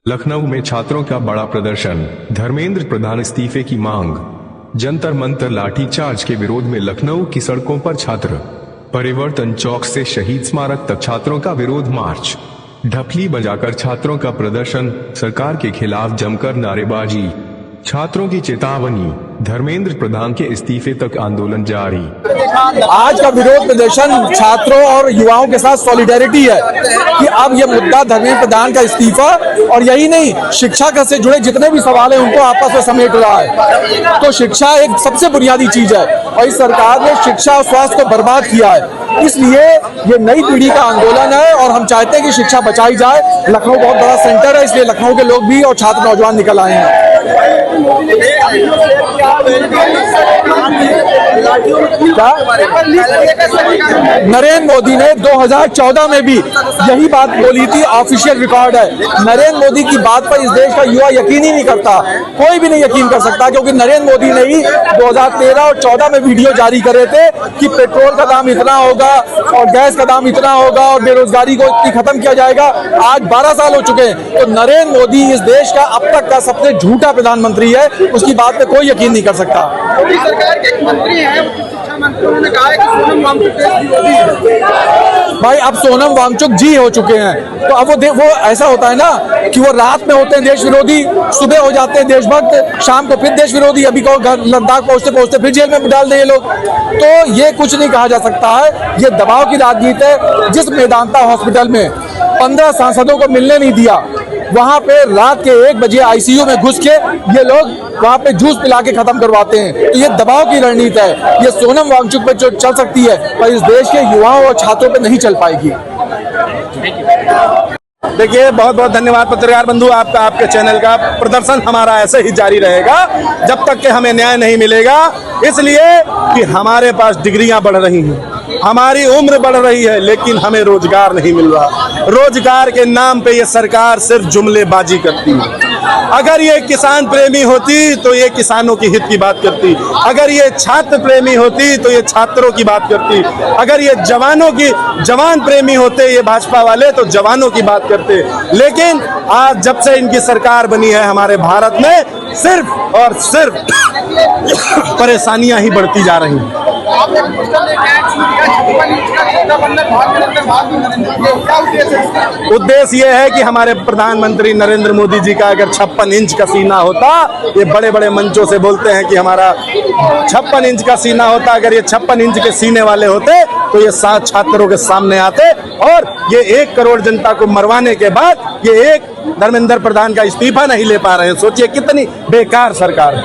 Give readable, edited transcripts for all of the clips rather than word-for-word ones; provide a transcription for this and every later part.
लखनऊ में छात्रों का बड़ा प्रदर्शन, धर्मेंद्र प्रधान इस्तीफे की मांग। जंतर मंतर लाठीचार्ज के विरोध में लखनऊ की सड़कों पर छात्र। परिवर्तन चौक से शहीद स्मारक तक छात्रों का विरोध मार्च। ढपली बजाकर छात्रों का प्रदर्शन, सरकार के खिलाफ जमकर नारेबाजी। छात्रों की चेतावनी, धर्मेंद्र प्रधान के इस्तीफे तक आंदोलन जारी। आज का विरोध प्रदर्शन छात्रों और युवाओं के साथ सॉलिडेरिटी है कि अब ये मुद्दा धर्मेंद्र प्रधान का इस्तीफा और यही नहीं, शिक्षा से जुड़े जितने भी सवाल हैं उनको आपस में समेट रहा है। तो शिक्षा एक सबसे बुनियादी चीज है और इस सरकार ने शिक्षा और स्वास्थ्य को बर्बाद किया है। इसलिए ये नई पीढ़ी का आंदोलन है और हम चाहते हैं कि शिक्षा बचाई जाए। लखनऊ बहुत बड़ा सेंटर है, इसलिए लखनऊ के लोग भी और छात्र नौजवान निकल आए हैं। नरेंद्र मोदी ने 2014 में भी यही बात बोली थी, ऑफिशियल रिकॉर्ड है। नरेंद्र मोदी की बात पर इस देश का युवा यकीन ही नहीं करता, कोई भी नहीं यकीन कर सकता, क्योंकि नरेंद्र मोदी ने ही 2013 और 14 में वीडियो जारी करे थे कि पेट्रोल का दाम इतना होगा और गैस का दाम इतना होगा और बेरोजगारी को इतनी खत्म किया जाएगा। आज 12 साल हो चुके हैं। तो नरेंद्र मोदी इस देश का अब तक का सबसे झूठा प्रधानमंत्री है, उसकी बात पे कोई यकीन नहीं कर सकता। मोदी सरकार के एक मंत्री हैं, शिक्षा मंत्री, उन्होंने कहा है कि सोनम वांगचुक देश विरोधी है। भाई अब सोनम वांगचुक जी हो चुके हैं, तो अब वो ऐसा होता है ना कि वो रात में होते हैं देश विरोधी, सुबह हो जाते हैं देशभक्त, शाम को फिर देश विरोधी। अभी को लद्दाख पहुंचते पहुंचते फिर जेल में डाल दें ये लोग। तो ये कुछ नहीं कहा जा सकता है, ये दबाव की राजनीति है। जिस मेदांता हॉस्पिटल में 15 सांसदों को मिलने नहीं दिया, वहां पे रात के 1 बजे आईसीयू में घुस के ये लोग वहां पे जूस पिला के खत्म करवाते हैं। तो ये दबाव की रणनीति है। ये सोनम वांगचुक पे जो चल सकती है पर इस देश के युवाओं और छात्रों पे नहीं चल पाएगी। देखिए, बहुत बहुत धन्यवाद पत्रकार बंधु आपका। आपके चैनल का प्रदर्शन हमारा ऐसे ही जारी रहेगा जब तक कि हमें न्याय नहीं मिलेगा, इसलिए कि हमारे पास डिग्रियां बढ़ रही हैं, हमारी उम्र बढ़ रही है, लेकिन हमें रोजगार नहीं मिल रहा। रोजगार के नाम पे ये सरकार सिर्फ जुमलेबाजी करती है। अगर ये किसान प्रेमी होती तो ये किसानों की हित की बात करती, अगर ये छात्र प्रेमी होती तो ये छात्रों की बात करती, अगर ये जवान प्रेमी होते ये भाजपा वाले तो जवानों की बात करते। लेकिन आज जब से इनकी सरकार बनी है हमारे भारत में सिर्फ और सिर्फ परेशानियां ही बढ़ती जा रही हैं। उद्देश्य ये है कि हमारे प्रधानमंत्री नरेंद्र मोदी जी का अगर 56 इंच का सीना होता, ये बड़े बड़े मंचों से बोलते हैं कि हमारा 56 इंच का सीना होता, अगर ये 56 इंच के सीने वाले होते तो ये 7 छात्रों के सामने आते और ये 1 करोड़ जनता को मरवाने के बाद ये एक धर्मेंद्र प्रधान का इस्तीफा नहीं ले पा रहे हैं। सोचिए कितनी बेकार सरकार है।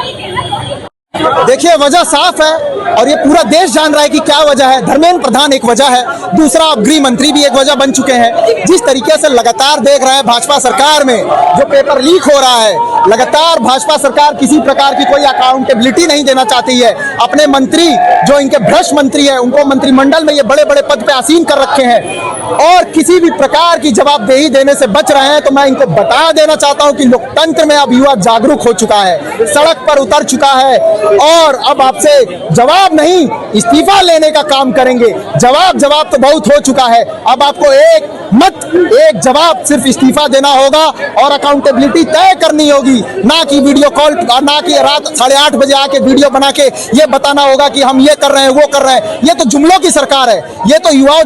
देखिए, वजह साफ है और ये पूरा देश जान रहा है कि क्या वजह है। धर्मेंद्र प्रधान एक वजह है, दूसरा अब गृह मंत्री भी एक वजह बन चुके हैं। जिस तरीके से लगातार देख रहे हैं भाजपा सरकार में जो पेपर लीक हो रहा है, लगातार भाजपा सरकार किसी प्रकार की कोई अकाउंटेबिलिटी नहीं देना चाहती है। अपने मंत्री जो इनके भ्रष्ट मंत्री है उनको मंत्रिमंडल में ये बड़े बड़े पद पे आसीन कर रखे हैं और किसी भी प्रकार की जवाबदेही देने से बच रहे हैं। तो मैं इनको बता देना चाहता हूं कि लोकतंत्र में अब युवा जागरूक हो चुका है, सड़क पर उतर चुका है और अब आपसे जवाब नहीं इस्तीफा लेने का काम करेंगे। जवाब तो बहुत हो चुका है। अब आपको एक जवाब सिर्फ इस्तीफा देना होगा और अकाउंटेबिलिटी तय करनी होगी, ना कि वीडियो कॉल, ना कि रात 8:30 बजे आके वीडियो बना के ये बताना होगा कि हम ये कर रहे हैं वो कर रहे हैं। ये तो जुमलों की सरकार है। ये तो युवा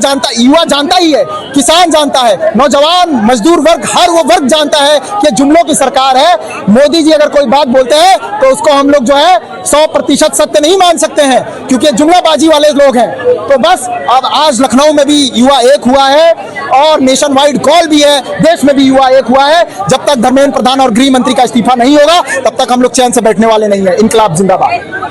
जानता ही है, किसान जानता है, नौजवान मजदूर वर्ग, हर वो वर्ग जानता है कि जुमलों की सरकार है। मोदी जी अगर कोई बात बोलते हैं तो उसको हम लोग जो है 100% सत्य नहीं मान सकते हैं, क्योंकि जुमलाबाजी वाले लोग हैं। तो बस अब आज लखनऊ में भी युवा एक हुआ है और नेशन वाइड कॉल भी है, देश में भी युवा एक हुआ है। जब तक धर्मेंद्र प्रधान और गृह मंत्री का इस्तीफा नहीं होगा तब तक हम लोग चैन से बैठने वाले नहीं है। इनकलाब जिंदाबाद।